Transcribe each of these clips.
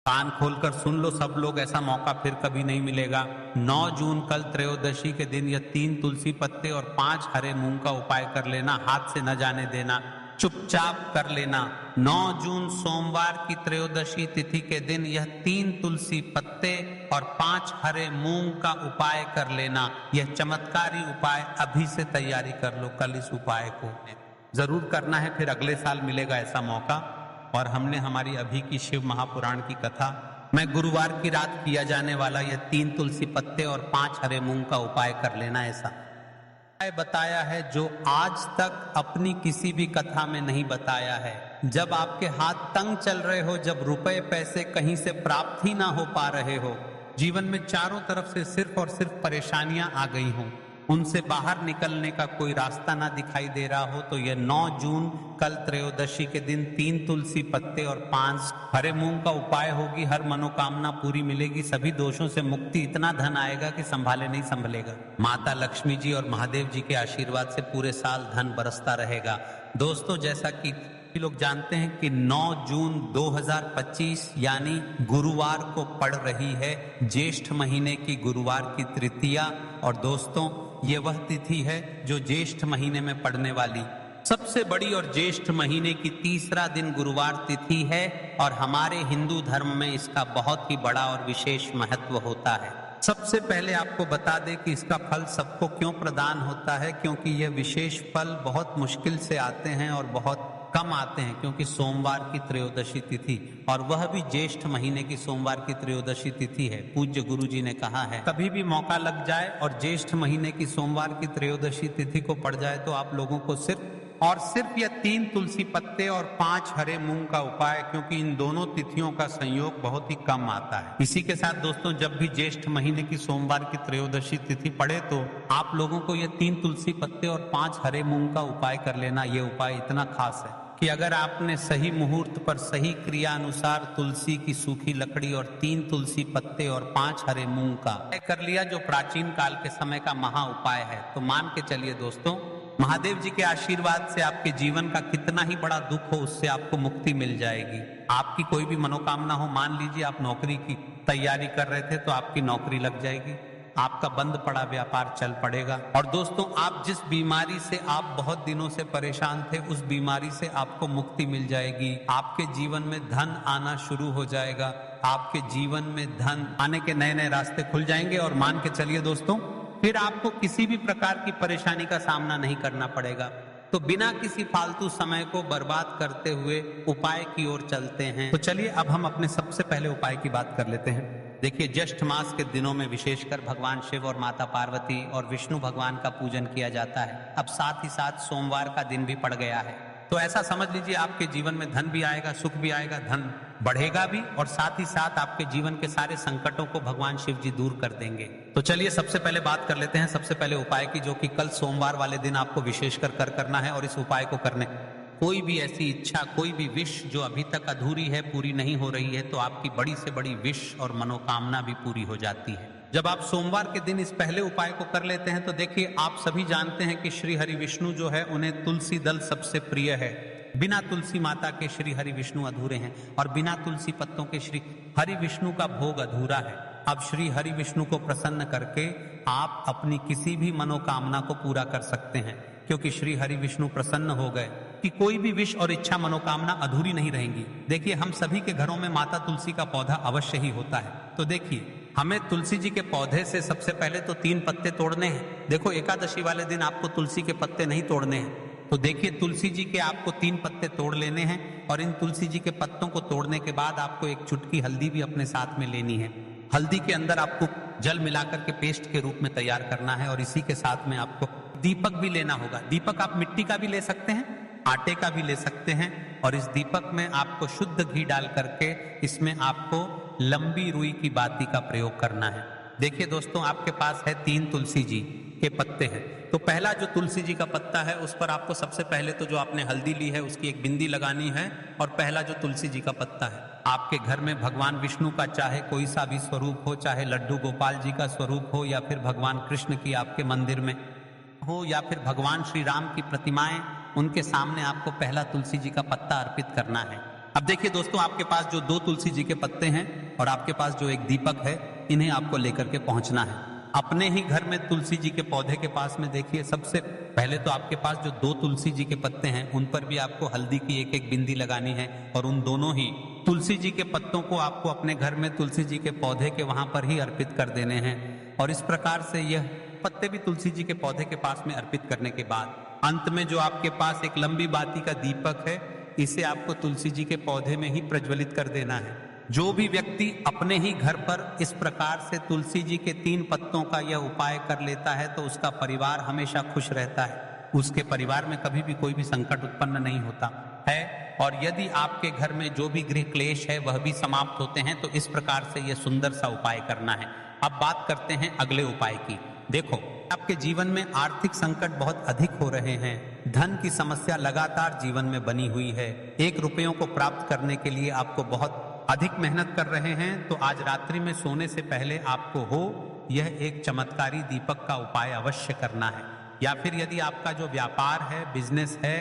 कान खोलकर सुन लो सब लोग, ऐसा मौका फिर कभी नहीं मिलेगा। 9 जून कल त्रयोदशी के दिन यह 3 तुलसी पत्ते और 5 हरे मूंग का उपाय कर लेना, हाथ से न जाने देना, चुपचाप कर लेना। 9 जून सोमवार की त्रयोदशी तिथि के दिन यह 3 तुलसी पत्ते और 5 हरे मूंग का उपाय कर लेना। यह चमत्कारी उपाय अभी से तैयारी कर लो, कल इस उपाय को जरूर करना है, फिर अगले साल मिलेगा ऐसा मौका। और हमने हमारी अभी की शिव महापुराण की कथा मैं गुरुवार की रात किया जाने वाला यह 3 तुलसी पत्ते और 5 हरे मूंग का उपाय कर लेना, ऐसा बताया है जो आज तक अपनी किसी भी कथा में नहीं बताया है। जब आपके हाथ तंग चल रहे हो, जब रुपए पैसे कहीं से प्राप्त ही ना हो पा रहे हो, जीवन में चारों तरफ से सिर्फ और सिर्फ परेशानियां आ गई हों, उनसे बाहर निकलने का कोई रास्ता ना दिखाई दे रहा हो, तो यह 9 जून कल त्रयोदशी के दिन 3 तुलसी पत्ते और 5 हरे मूंग का उपाय होगी। हर मनोकामना पूरी मिलेगी, सभी दोषों से मुक्ति, इतना धन आएगा कि संभाले नहीं संभलेगा। माता लक्ष्मी जी और महादेव जी के आशीर्वाद से पूरे साल धन बरसता रहेगा। दोस्तों, जैसा कि लोग जानते हैं कि 9 जून 2025 यानी गुरुवार को पड़ रही है ज्येष्ठ महीने की गुरुवार की तृतीया। और दोस्तों, ये वह तिथि है जो ज्येष्ठ महीने में पड़ने वाली सबसे बड़ी और ज्येष्ठ महीने की तीसरा दिन गुरुवार तिथि है। और हमारे हिंदू धर्म में इसका बहुत ही बड़ा और विशेष महत्व होता है। सबसे पहले आपको बता दें कि इसका फल सबको क्यों प्रदान होता है, क्योंकि यह विशेष फल बहुत मुश्किल से आते हैं और बहुत कम आते हैं, क्योंकि सोमवार की त्रयोदशी तिथि, और वह भी ज्येष्ठ महीने की सोमवार की त्रयोदशी तिथि है। पूज्य गुरु जी ने कहा है कभी भी मौका लग जाए और ज्येष्ठ महीने की सोमवार की त्रयोदशी तिथि को पड़ जाए तो आप लोगों को सिर्फ और सिर्फ यह 3 तुलसी पत्ते और 5 हरे मूंग का उपाय, क्योंकि इन दोनों तिथियों का संयोग बहुत ही कम आता है। इसी के साथ दोस्तों, जब भी ज्येष्ठ महीने की सोमवार की त्रयोदशी तिथि पड़े तो आप लोगों को यह 3 तुलसी पत्ते और 5 हरे मूंग का उपाय कर लेना। यह उपाय इतना खास है कि अगर आपने सही मुहूर्त पर सही क्रिया अनुसार तुलसी की सूखी लकड़ी और 3 तुलसी पत्ते और 5 हरे मूंग का कर लिया, जो प्राचीन काल के समय का महा उपाय है, तो मान के चलिए दोस्तों, महादेव जी के आशीर्वाद से आपके जीवन का कितना ही बड़ा दुख हो, उससे आपको मुक्ति मिल जाएगी। आपकी कोई भी मनोकामना हो, मान लीजिए आप नौकरी की तैयारी कर रहे थे तो आपकी नौकरी लग जाएगी, आपका बंद पड़ा व्यापार चल पड़ेगा। और दोस्तों, आप जिस बीमारी से आप बहुत दिनों से परेशान थे, उस बीमारी से आपको मुक्ति मिल जाएगी। आपके जीवन में धन आना शुरू हो जाएगा, आपके जीवन में धन आने के नए नए रास्ते खुल जाएंगे। और मान के चलिए दोस्तों, फिर आपको किसी भी प्रकार की परेशानी का सामना नहीं करना पड़ेगा। तो बिना किसी फालतू समय को बर्बाद करते हुए उपाय की ओर चलते हैं। तो चलिए अब हम अपने सबसे पहले उपाय की बात कर लेते हैं। देखिए, ज्येष्ठ मास के दिनों में विशेषकर भगवान शिव और माता पार्वती और विष्णु भगवान का पूजन किया जाता है। अब साथ ही साथ सोमवार का दिन भी पड़ गया है, तो ऐसा समझ लीजिए आपके जीवन में धन भी आएगा, सुख भी आएगा, धन बढ़ेगा भी, और साथ ही साथ आपके जीवन के सारे संकटों को भगवान शिव जी दूर कर देंगे। तो चलिए सबसे पहले बात कर लेते हैं सबसे पहले उपाय की, जो कि कल सोमवार वाले दिन आपको विशेषकर करना है। और इस उपाय को करने कोई भी ऐसी इच्छा, कोई भी विश जो अभी तक अधूरी है, पूरी नहीं हो रही है, तो आपकी बड़ी से बड़ी विश और मनोकामना भी पूरी हो जाती है जब आप सोमवार के दिन इस पहले उपाय को कर लेते हैं। तो देखिए, आप सभी जानते हैं कि श्री हरि विष्णु जो है, उन्हें तुलसी दल सबसे प्रिय है। बिना तुलसी माता के श्री हरि विष्णु अधूरे हैं, और बिना तुलसी पत्तों के श्री हरि विष्णु का भोग अधूरा है। अब श्री हरि विष्णु को प्रसन्न करके आप अपनी किसी भी मनोकामना को पूरा कर सकते हैं, क्योंकि श्री हरि विष्णु प्रसन्न हो गए कि कोई भी विश और इच्छा मनोकामना अधूरी नहीं रहेंगी। देखिए, हम सभी के घरों में माता तुलसी का पौधा अवश्य ही होता है। तो देखिए, हमें तुलसी जी के पौधे से सबसे पहले तो 3 पत्ते तोड़ने हैं। देखो, एकादशी वाले दिन आपको तुलसी के पत्ते नहीं तोड़ने हैं। तो देखिए, तुलसी जी के आपको 3 पत्ते तोड़ लेने हैं, और इन तुलसी जी के पत्तों को तोड़ने के बाद आपको एक चुटकी हल्दी भी अपने साथ में लेनी है। हल्दी के अंदर आपको जल मिलाकर के पेस्ट के रूप में तैयार करना है, और इसी के साथ में आपको दीपक भी लेना होगा। दीपक आप मिट्टी का भी ले सकते हैं, आटे का भी ले सकते हैं, और इस दीपक में आपको शुद्ध घी डाल करके इसमें आपको लंबी रुई की बाती का प्रयोग करना है। देखिए दोस्तों, आपके पास है 3 तुलसी जी के पत्ते हैं। तो पहला जो तुलसी जी का पत्ता है, उस पर आपको सबसे पहले तो जो आपने हल्दी ली है उसकी एक बिंदी लगानी है। और पहला जो तुलसी जी का पत्ता है, आपके घर में भगवान विष्णु का चाहे कोई सा भी स्वरूप हो, चाहे लड्डू गोपाल जी का स्वरूप हो, या फिर भगवान कृष्ण की आपके मंदिर में हो, या फिर भगवान श्री राम की प्रतिमाएं, उनके सामने आपको पहला तुलसी जी का पत्ता अर्पित करना है। अब देखिए दोस्तों, आपके पास जो 2 तुलसी जी के पत्ते हैं और आपके पास जो एक दीपक है, इन्हें आपको लेकर के पहुंचना है अपने ही घर में तुलसी जी के पौधे के पास में। देखिए, सबसे पहले तो आपके पास जो 2 तुलसी जी के पत्ते हैं उन पर भी आपको हल्दी की एक एक बिंदी लगानी है और उन दोनों ही तुलसी जी के पत्तों को आपको अपने घर में तुलसी जी के पौधे के वहां पर ही अर्पित कर देने हैं। और इस प्रकार से यह पत्ते भी तुलसी जी के पौधे के पास में अर्पित करने के बाद अंत में जो आपके पास एक लंबी बाती का दीपक है, इसे आपको तुलसी जी के पौधे में ही प्रज्वलित कर देना है। जो भी व्यक्ति अपने ही घर पर इस प्रकार से तुलसी जी के 3 पत्तों का यह उपाय कर लेता है तो उसका परिवार हमेशा खुश रहता है, उसके परिवार में कभी भी कोई भी संकट उत्पन्न नहीं होता है। और यदि आपके घर में जो भी गृह क्लेश है वह भी समाप्त होते हैं, तो इस प्रकार से यह सुंदर सा उपाय करना है। अब बात करते हैं अगले उपाय की। देखो, आपके जीवन में आर्थिक संकट बहुत अधिक हो रहे हैं, धन की समस्या लगातार जीवन में बनी हुई है, 1 रुपयों को प्राप्त करने के लिए आपको बहुत अधिक मेहनत कर रहे हैं, तो आज रात्रि में सोने से पहले आपको हो यह एक चमत्कारी दीपक का उपाय अवश्य करना है। या फिर यदि आपका जो व्यापार है, बिजनेस है,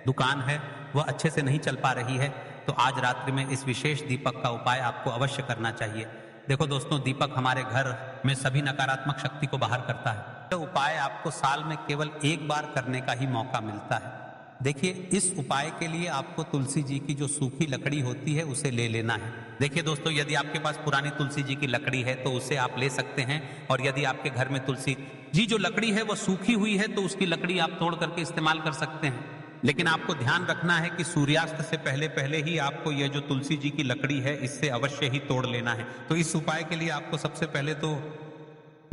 दुकान है, वह अच्छे से नहीं चल पा रही है, तो आज रात्रि में इस विशेष दीपक का उपाय आपको अवश्य करना चाहिए। देखो दोस्तों, दीपक हमारे घर में सभी नकारात्मक शक्ति को बाहर करता है। यह उपाय आपको साल में केवल 1 बार करने का ही मौका मिलता है। देखिए, इस उपाय के लिए आपको तुलसी जी की जो सूखी लकड़ी होती है उसे ले लेना है। देखिए दोस्तों, यदि आपके पास पुरानी तुलसी जी की लकड़ी है तो उसे आप ले सकते हैं, और यदि आपके घर में तुलसी जी जो लकड़ी है वह सूखी हुई है तो उसकी लकड़ी आप तोड़ करके इस्तेमाल कर सकते हैं। लेकिन आपको ध्यान रखना है कि सूर्यास्त से पहले पहले ही आपको यह जो तुलसी जी की लकड़ी है इससे अवश्य ही तोड़ लेना है। तो इस उपाय के लिए आपको सबसे पहले तो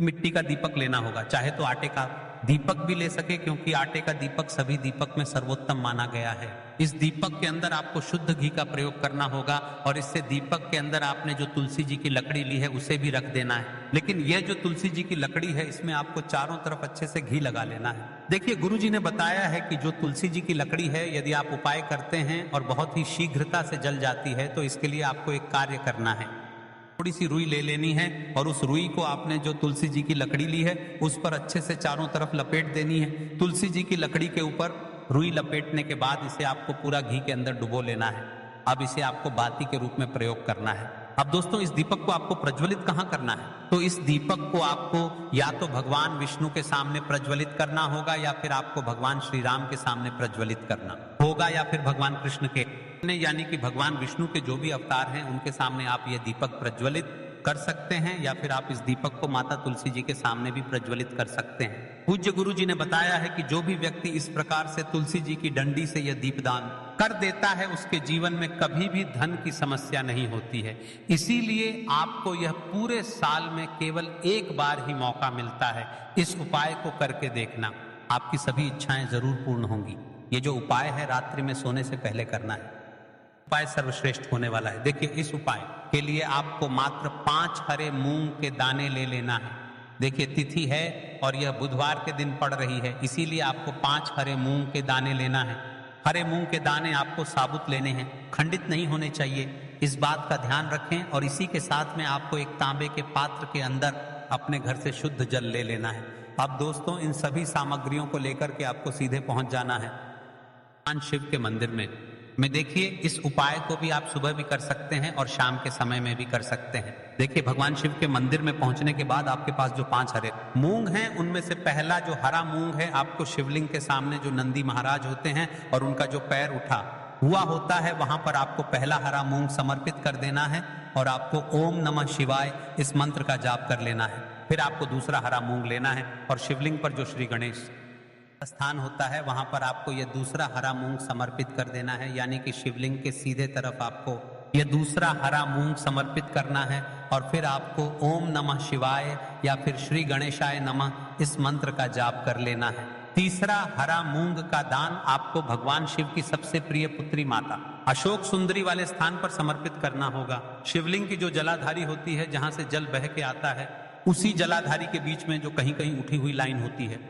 मिट्टी का दीपक लेना होगा, चाहे तो आटे का दीपक भी ले सके, क्योंकि आटे का दीपक सभी दीपक में सर्वोत्तम माना गया है। इस दीपक के अंदर आपको शुद्ध घी का प्रयोग करना होगा, और इससे दीपक के अंदर आपने जो तुलसी जी की लकड़ी ली है उसे भी रख देना है। लेकिन यह जो तुलसी जी की लकड़ी है इसमें आपको चारों तरफ अच्छे से घी लगा लेना है। देखिए, गुरु जी ने बताया है कि जो तुलसी जी की लकड़ी है यदि आप उपाय करते हैं और बहुत ही शीघ्रता से जल जाती है, तो इसके लिए आपको एक कार्य करना है। थोड़ी सी रुई ले लेनी है और उस रुई को आपने जो तुलसी जी की लकड़ी ली है उस पर अच्छे से चारों तरफ लपेट देनी है। तुलसी जी की लकड़ी के ऊपर रुई लपेटने के बाद इसे आपको पूरा घी के अंदर डुबो लेना है। अब इसे आपको बाती के रूप में प्रयोग करना है। अब दोस्तों, इस दीपक को आपको प्रज्वलित कहाँ करना है? तो इस दीपक को आपको या तो भगवान विष्णु के सामने प्रज्वलित करना होगा, या फिर आपको भगवान श्री राम के सामने प्रज्वलित करना होगा, या फिर भगवान कृष्ण के, यानी कि भगवान विष्णु के जो भी अवतार हैं उनके सामने आप ये दीपक प्रज्वलित कर सकते हैं, या फिर आप इस दीपक को माता तुलसी जी के सामने भी प्रज्वलित कर सकते हैं। पूज्य गुरु जी ने बताया है कि जो भी व्यक्ति इस प्रकार से तुलसी जी की डंडी से यह दीपदान कर देता है उसके जीवन में कभी भी धन की समस्या नहीं होती है। इसीलिए आपको यह पूरे साल में केवल 1 बार ही मौका मिलता है। इस उपाय को करके देखना, आपकी सभी इच्छाएं जरूर पूर्ण होंगी। ये जो उपाय है रात्रि में सोने से पहले करना है, उपाय सर्वश्रेष्ठ होने वाला है। देखिए, इस उपाय के लिए आपको मात्र 5 हरे मूंग के दाने ले लेना है। देखिए, तिथि है और यह बुधवार के दिन पड़ रही है, इसीलिए आपको 5 हरे मूंग के दाने लेना है। हरे मूंग के दाने आपको साबुत लेने हैं, खंडित नहीं होने चाहिए, इस बात का ध्यान रखें। और इसी के साथ में आपको एक तांबे के पात्र के अंदर अपने घर से शुद्ध जल ले लेना है। अब दोस्तों, इन सभी सामग्रियों को लेकर के आपको सीधे पहुंच जाना है भगवान शिव के मंदिर में देखिए, इस उपाय को भी आप सुबह भी कर सकते हैं और शाम के समय में भी कर सकते हैं। देखिए, भगवान शिव के मंदिर में पहुंचने के बाद आपके पास जो 5 हरे मूंग हैं उनमें से पहला जो हरा मूंग है आपको शिवलिंग के सामने जो नंदी महाराज होते हैं और उनका जो पैर उठा हुआ होता है वहां पर आपको पहला हरा मूंग समर्पित कर देना है, और आपको ओम नमः शिवाय इस मंत्र का जाप कर लेना है। फिर आपको दूसरा हरा मूंग लेना है और शिवलिंग पर जो श्री गणेश स्थान होता है वहां पर आपको यह दूसरा हरा मूंग समर्पित कर देना है, यानी कि शिवलिंग के सीधे तरफ आपको यह दूसरा हरा मूंग समर्पित करना है। और फिर आपको ओम नमः शिवाय या फिर श्री गणेशाय नमः इस मंत्र का जाप कर लेना है। तीसरा हरा मूंग का दान आपको भगवान शिव की सबसे प्रिय पुत्री माता अशोक सुंदरी वाले स्थान पर समर्पित करना होगा। शिवलिंग की जो जलाधारी होती है, जहां से जल बह के आता है, उसी जलाधारी के बीच में जो कहीं कहीं उठी हुई लाइन होती है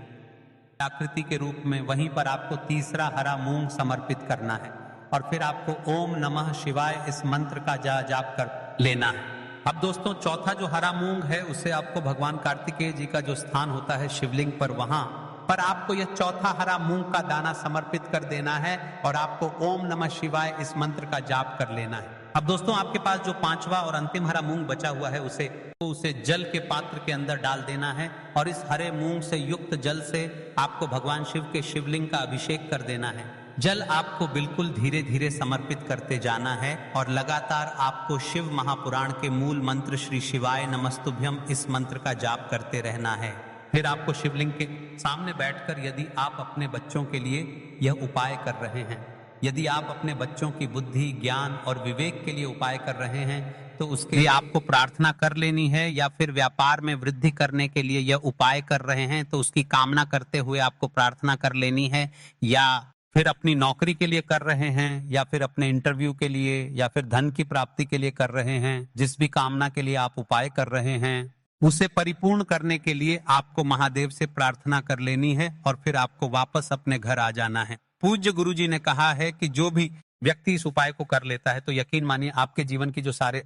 आकृति के रूप में, वहीं पर आपको तीसरा हरा मूंग समर्पित करना है। और फिर आपको ओम नमः शिवाय इस मंत्र का जाप कर लेना है। अब दोस्तों, चौथा जो हरा मूंग है उसे आपको भगवान कार्तिकेय जी का जो स्थान होता है शिवलिंग पर, वहां पर आपको यह चौथा हरा मूंग का दाना समर्पित कर देना है और आपको ओम नमः शिवाय इस मंत्र का जाप कर लेना है। अब दोस्तों आपके पास जो पांचवा और अंतिम हरा मूंग बचा हुआ है उसे जल के पात्र के अंदर डाल देना है और इस हरे मूंग से युक्त जल से आपको भगवान शिव के शिवलिंग का अभिषेक कर देना है। जल आपको बिल्कुल धीरे धीरे समर्पित करते जाना है और लगातार आपको शिव महापुराण के मूल मंत्र श्री शिवाय नमस्तुभ्यम इस मंत्र का जाप करते रहना है। फिर आपको शिवलिंग के सामने बैठकर यदि आप अपने बच्चों के लिए यह उपाय कर रहे हैं, यदि आप अपने बच्चों की बुद्धि, ज्ञान और विवेक के लिए उपाय कर रहे हैं तो उसके लिए आपको प्रार्थना कर लेनी है, या फिर व्यापार में वृद्धि करने के लिए यह उपाय कर रहे हैं तो उसकी कामना करते हुए आपको प्रार्थना कर लेनी है, या फिर अपनी नौकरी के लिए कर रहे हैं, या फिर अपने इंटरव्यू के लिए, या फिर धन की प्राप्ति के लिए कर रहे हैं। जिस भी कामना के लिए आप उपाय कर रहे हैं उसे परिपूर्ण करने के लिए आपको महादेव से प्रार्थना कर लेनी है और फिर आपको वापस अपने घर आ जाना है। पूज्य गुरुजी ने कहा है कि जो भी व्यक्ति इस उपाय को कर लेता है तो यकीन मानिए आपके जीवन की जो सारे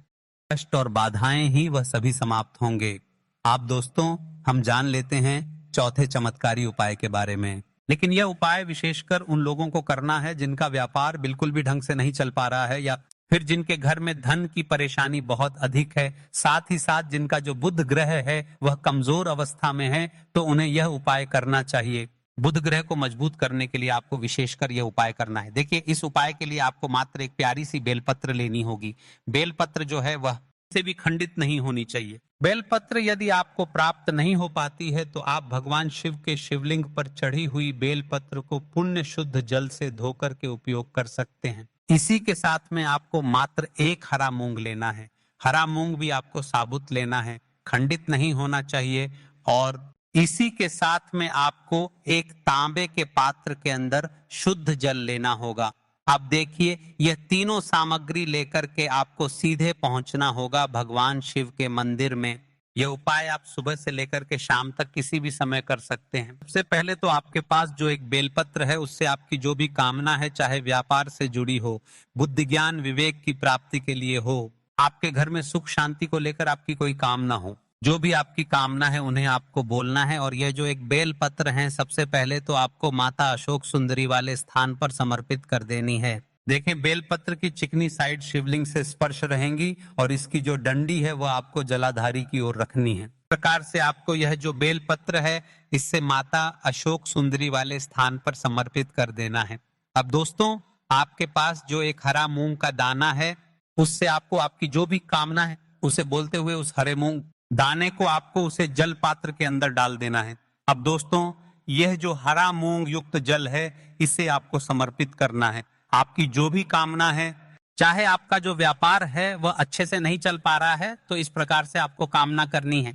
कष्ट और बाधाएं ही वह सभी समाप्त होंगे। आप दोस्तों हम जान लेते हैं चौथे चमत्कारी उपाय के बारे में, लेकिन यह उपाय विशेषकर उन लोगों को करना है जिनका व्यापार बिल्कुल भी ढंग से नहीं चल पा रहा है, या फिर जिनके घर में धन की परेशानी बहुत अधिक है, साथ ही साथ जिनका जो बुध ग्रह है वह कमजोर अवस्था में है, तो उन्हें यह उपाय करना चाहिए। बुध ग्रह को मजबूत करने के लिए आपको विशेषकर यह उपाय करना है। देखिए इस उपाय के लिए आपको मात्र एक प्यारी सी बेलपत्र लेनी होगी। बेलपत्र जो है वह से भी खंडित नहीं होनी चाहिए। बेलपत्र यदि आपको प्राप्त नहीं हो पाती है तो आप भगवान शिव के शिवलिंग पर चढ़ी हुई बेलपत्र को पुण्य शुद्ध जल से धोकर के उपयोग कर सकते हैं। इसी के साथ में आपको मात्र एक हरा मूंग लेना है। हरा मूंग भी आपको साबुत लेना है, खंडित नहीं होना चाहिए। और इसी के साथ में आपको एक तांबे के पात्र के अंदर शुद्ध जल लेना होगा। अब देखिए यह तीनों सामग्री लेकर के आपको सीधे पहुंचना होगा भगवान शिव के मंदिर में। यह उपाय आप सुबह से लेकर के शाम तक किसी भी समय कर सकते हैं। सबसे पहले तो आपके पास जो एक बेलपत्र है उससे आपकी जो भी कामना है, चाहे व्यापार से जुड़ी हो, बुद्धि ज्ञान विवेक की प्राप्ति के लिए हो, आपके घर में सुख शांति को लेकर आपकी कोई कामना हो, जो भी आपकी कामना है उन्हें आपको बोलना है। और यह जो एक बेल पत्र है सबसे पहले तो आपको माता अशोक सुंदरी वाले स्थान पर समर्पित कर देनी है। देखें बेलपत्र की चिकनी साइड शिवलिंग से स्पर्श रहेंगी और इसकी जो डंडी है वह आपको जलाधारी की ओर रखनी है। इस प्रकार से आपको यह जो बेलपत्र है इससे माता अशोक सुंदरी वाले स्थान पर समर्पित कर देना है। अब दोस्तों आपके पास जो एक हरा मूंग का दाना है उससे आपको आपकी जो भी कामना है उसे बोलते हुए उस हरे मूंग दाने को आपको उसे जल पात्र के अंदर डाल देना है। अब दोस्तों यह जो हरा मूंग युक्त जल है इसे आपको समर्पित करना है। आपकी जो भी कामना है, चाहे आपका जो व्यापार है वह अच्छे से नहीं चल पा रहा है तो इस प्रकार से आपको कामना करनी है।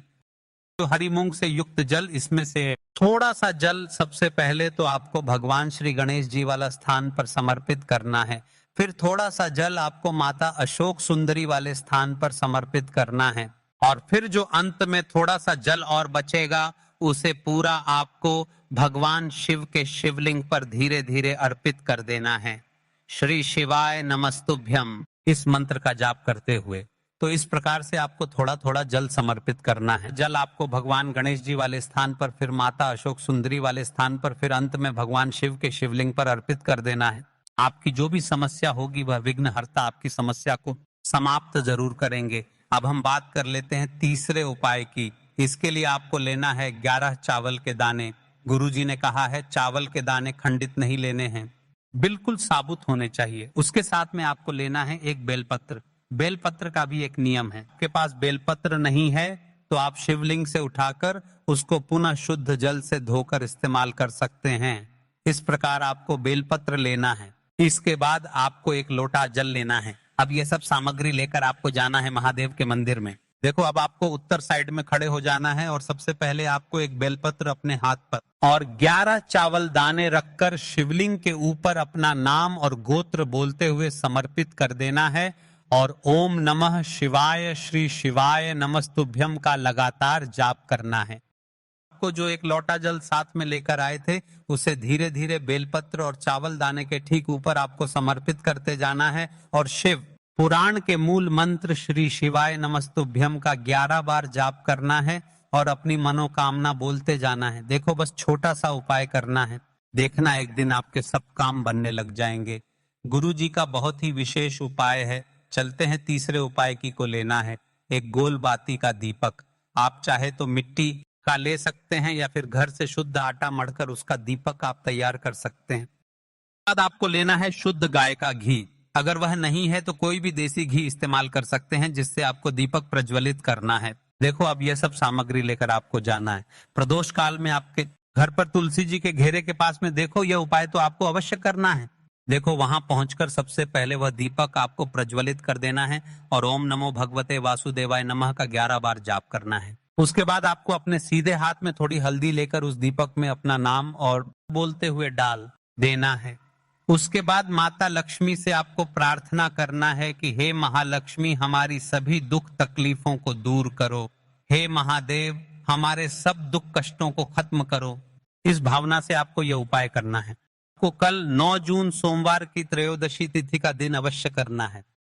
तो हरी मूंग से युक्त जल, इसमें से थोड़ा सा जल सबसे पहले तो आपको भगवान श्री गणेश जी वाला स्थान पर समर्पित करना है। फिर थोड़ा सा जल आपको माता अशोक सुंदरी वाले स्थान पर समर्पित करना है और फिर जो अंत में थोड़ा सा जल और बचेगा उसे पूरा आपको भगवान शिव के शिवलिंग पर धीरे धीरे अर्पित कर देना है। श्री शिवाय नमस्तुभ्यम इस मंत्र का जाप करते हुए। तो इस प्रकार से आपको थोड़ा थोड़ा जल समर्पित करना है। जल आपको भगवान गणेश जी वाले स्थान पर, फिर माता अशोक सुंदरी वाले स्थान पर, फिर अंत में भगवान शिव के शिवलिंग पर अर्पित कर देना है। आपकी जो भी समस्या होगी वह विघ्नहर्ता आपकी समस्या को समाप्त जरूर करेंगे। अब हम बात कर लेते हैं तीसरे उपाय की। इसके लिए आपको लेना है 11 चावल के दाने। गुरुजी ने कहा है चावल के दाने खंडित नहीं लेने हैं, बिल्कुल साबुत होने चाहिए। उसके साथ में आपको लेना है एक बेलपत्र। बेलपत्र का भी एक नियम है, आपके पास बेलपत्र नहीं है तो आप शिवलिंग से उठाकर उसको पुनः शुद्ध जल से धोकर इस्तेमाल कर सकते हैं। इस प्रकार आपको बेलपत्र लेना है। इसके बाद आपको एक लोटा जल लेना है। अब ये सब सामग्री लेकर आपको जाना है महादेव के मंदिर में। देखो अब आपको उत्तर साइड में खड़े हो जाना है और सबसे पहले आपको एक बेलपत्र अपने हाथ पर और 11 चावल दाने रखकर शिवलिंग के ऊपर अपना नाम और गोत्र बोलते हुए समर्पित कर देना है और ओम नमः शिवाय श्री शिवाय नमस्तुभ्यम का लगातार जाप करना है। आपको जो एक लोटा जल साथ में लेकर आए थे उसे धीरे धीरे बेलपत्र और चावल दाने के ठीक ऊपर आपको समर्पित करते जाना है और शिव पुराण के मूल मंत्र श्री शिवाय नमस्तुभ्यम का 11 बार जाप करना है। और अपनी मनोकामना बोलते जाना है। देखो बस छोटा सा उपाय करना है, देखना एक दिन आपके सब काम बनने लग जाएंगे। गुरु जी का बहुत ही विशेष उपाय है। चलते हैं तीसरे उपाय की को लेना है, एक गोल बाती का दीपक। आप चाहे तो मिट्टी का ले सकते हैं या फिर घर से शुद्ध आटा मढ़कर उसका दीपक आप तैयार कर सकते हैं। बाद आपको लेना है शुद्ध गाय का घी। अगर वह नहीं है तो कोई भी देसी घी इस्तेमाल कर सकते हैं, जिससे आपको दीपक प्रज्वलित करना है। देखो अब यह सब सामग्री लेकर आपको जाना है। प्रदोष काल में आपके घर पर तुलसी जी के घेरे के पास में देखो यह उपाय तो आपको अवश्य करना है। देखो वहां पहुंचकर सबसे पहले वह दीपक आपको प्रज्वलित कर देना है और ओम नमो भगवते वासुदेवाय नमः का 11 बार जाप करना है। उसके बाद आपको अपने सीधे हाथ में थोड़ी हल्दी लेकर उस दीपक में अपना नाम और बोलते हुए डाल देना है। उसके बाद माता लक्ष्मी से आपको प्रार्थना करना है कि हे महालक्ष्मी, हमारी सभी दुख तकलीफों को दूर करो। हे महादेव, हमारे सब दुख कष्टों को खत्म करो। इस भावना से आपको यह उपाय करना है। आपको कल 9 जून सोमवार की त्रयोदशी तिथि का दिन अवश्य करना है।